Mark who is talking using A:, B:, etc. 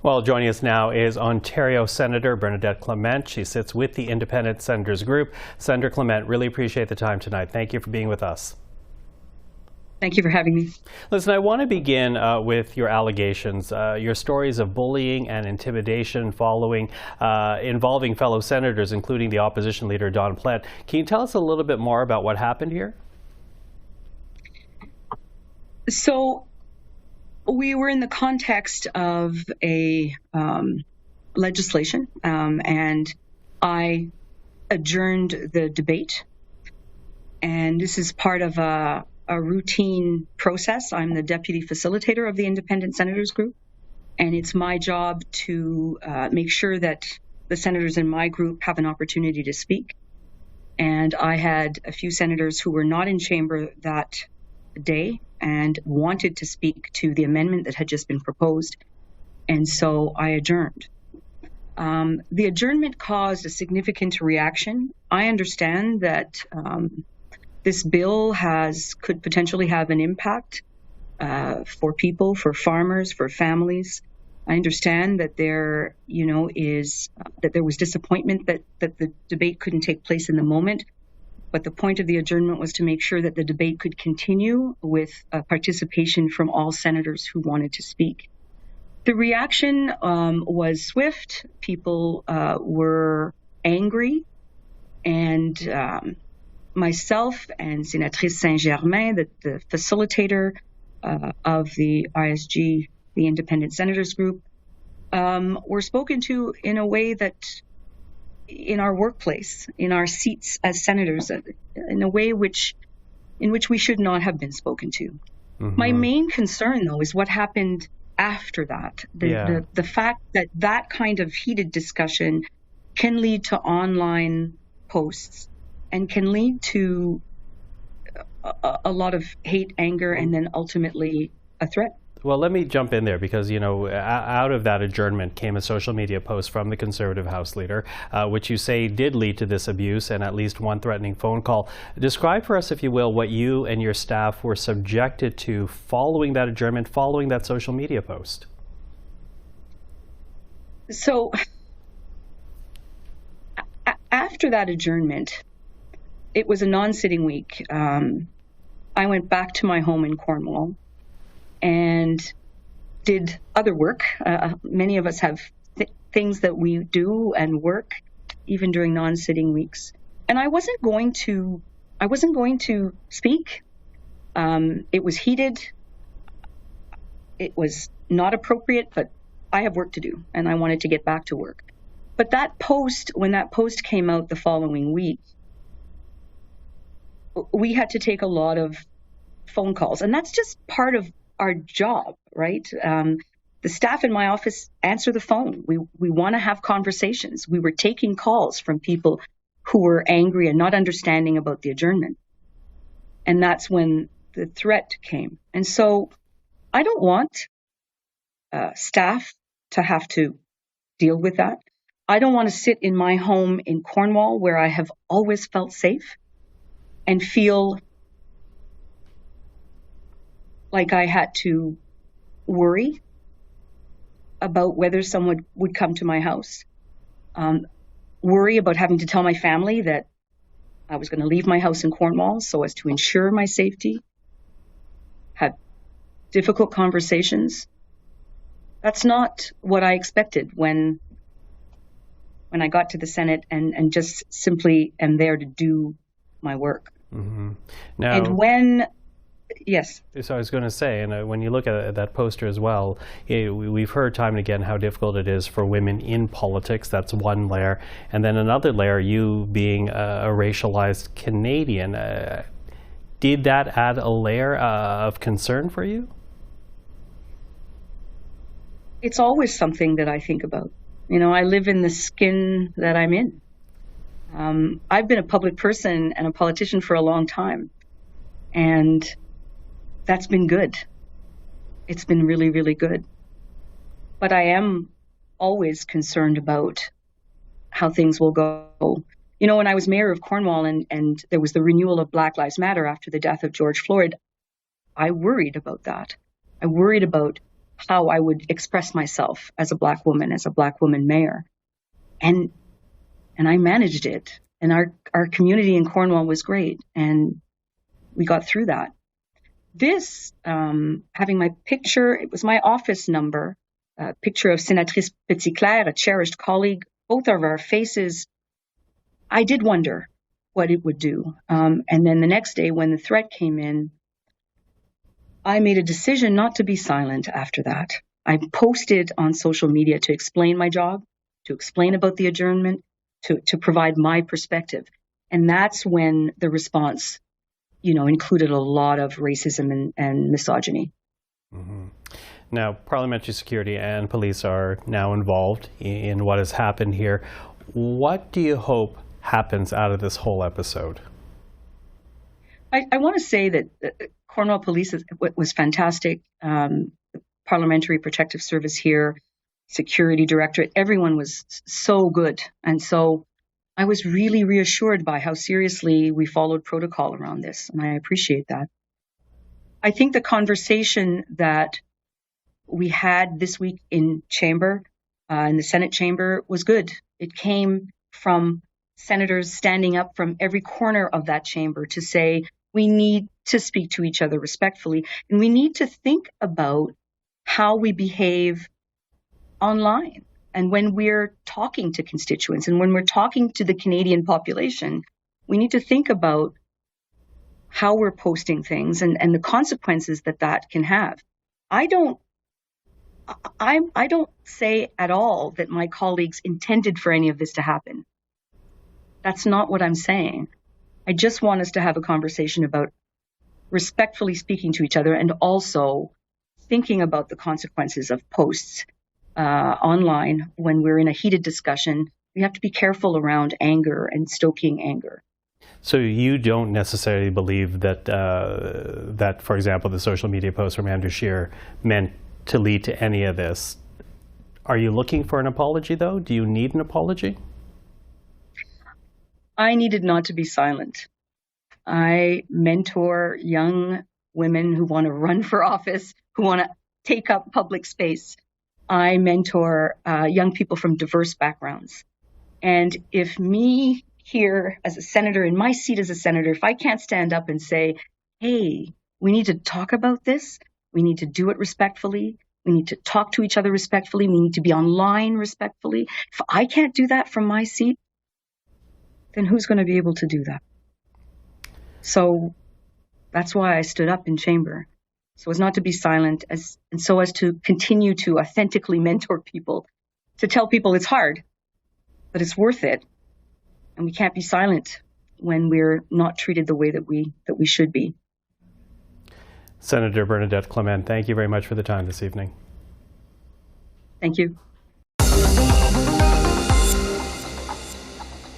A: Well, joining us now is Ontario Senator Bernadette Clement. She sits with the Independent Senators Group. Senator Clement, really appreciate the time tonight. Thank you for being with us.
B: Thank you for having me.
A: Listen, I want to begin with your allegations, your stories of bullying and intimidation involving fellow senators, including the opposition leader, Don Plett. Can you tell us a little bit more about what happened here?
B: So we were in the context of a legislation, and I adjourned the debate. And this is part of a routine process. I'm the deputy facilitator of the Independent Senators Group, and it's my job to make sure that the senators in my group have an opportunity to speak. And I had a few senators who were not in chamber that day and wanted to speak to the amendment that had just been proposed, and so I adjourned. The adjournment caused a significant reaction. I understand that this bill could potentially have an impact for people, for farmers, for families. I understand that there was disappointment that the debate couldn't take place in the moment. But the point of the adjournment was to make sure that the debate could continue with participation from all senators who wanted to speak. The reaction was swift. People were angry, and myself and Sénatrice Saint-Germain, the facilitator of the ISG, the Independent Senators Group, were spoken to in a way that in our workplace, in our seats as senators, in a way in which we should not have been spoken to. Mm-hmm. My main concern, though, is what happened after that. The fact that kind of heated discussion can lead to online posts and can lead to a lot of hate, anger, and then ultimately a threat.
A: Well, let me jump in there because, out of that adjournment came a social media post from the Conservative House Leader, which you say did lead to this abuse and at least one threatening phone call. Describe for us, if you will, what you and your staff were subjected to following that adjournment, following that social media post.
B: So, after that adjournment, it was a non-sitting week. I went back to my home in Cornwall and did other work. Many of us have things that we do and work even during non-sitting weeks. And I wasn't going to speak. It was heated. It was not appropriate, but I have work to do and I wanted to get back to work. But when that post came out the following week, we had to take a lot of phone calls, and that's just part of our job, right? The staff in my office answer the phone. We want to have conversations. We were taking calls from people who were angry and not understanding about the adjournment. And that's when the threat came. And so I don't want staff to have to deal with that. I don't want to sit in my home in Cornwall, where I have always felt safe, and feel like I had to worry about whether someone would come to my house, worry about having to tell my family that I was going to leave my house in Cornwall so as to ensure my safety, had difficult conversations. That's not what I expected when I got to the Senate and just simply am there to do my work.
A: Mm-hmm. Now,
B: and yes.
A: So I was going to say, and when you look at that poster as well, we've heard time and again how difficult it is for women in politics. That's one layer. And then another layer, you being a racialized Canadian. Did that add a layer of concern for you?
B: It's always something that I think about. I live in the skin that I'm in. I've been a public person and a politician for a long time, and that's been good. It's been really, really good. But I am always concerned about how things will go. When I was mayor of Cornwall and there was the renewal of Black Lives Matter after the death of George Floyd, I worried about that. I worried about how I would express myself as a Black woman, as a Black woman mayor. And I managed it. And our community in Cornwall was great. And we got through that. This, having my picture, it was my office number, a picture of Sénatrice Petitclerc, a cherished colleague, both of our faces. I did wonder what it would do. And then the next day when the threat came in, I made a decision not to be silent after that. I posted on social media to explain my job, to explain about the adjournment, to provide my perspective. And that's when the response, included a lot of racism and misogyny.
A: Mm-hmm. Now, parliamentary security and police are now involved in what has happened here. What do you hope happens out of this whole episode?
B: I want to say that Cornwall Police was fantastic. The Parliamentary Protective Service here, Security Directorate, everyone was so good. And so I was really reassured by how seriously we followed protocol around this, and I appreciate that. I think the conversation that we had this week in chamber, in the Senate chamber, was good. It came from senators standing up from every corner of that chamber to say, we need to speak to each other respectfully, and we need to think about how we behave online. And when we're talking to constituents and when we're talking to the Canadian population, we need to think about how we're posting things and the consequences that can have. I don't say at all that my colleagues intended for any of this to happen. That's not what I'm saying. I just want us to have a conversation about respectfully speaking to each other and also thinking about the consequences of posts online when we're in a heated discussion. We have to be careful around anger and stoking anger.
A: So you don't necessarily believe that, for example, the social media post from Andrew Scheer meant to lead to any of this. Are you looking for an apology, though? Do you need an apology?
B: I needed not to be silent. I mentor young women who want to run for office, who want to take up public space. I mentor young people from diverse backgrounds. And if me here as a senator, in my seat as a senator, if I can't stand up and say, hey, we need to talk about this, we need to do it respectfully, we need to talk to each other respectfully, we need to be online respectfully. If I can't do that from my seat, then who's going to be able to do that? So that's why I stood up in chamber, so as not to be silent, and so as to continue to authentically mentor people, to tell people it's hard, but it's worth it, and we can't be silent when we're not treated the way that we should be.
A: Senator Bernadette Clement, thank you very much for the time this evening.
B: Thank you.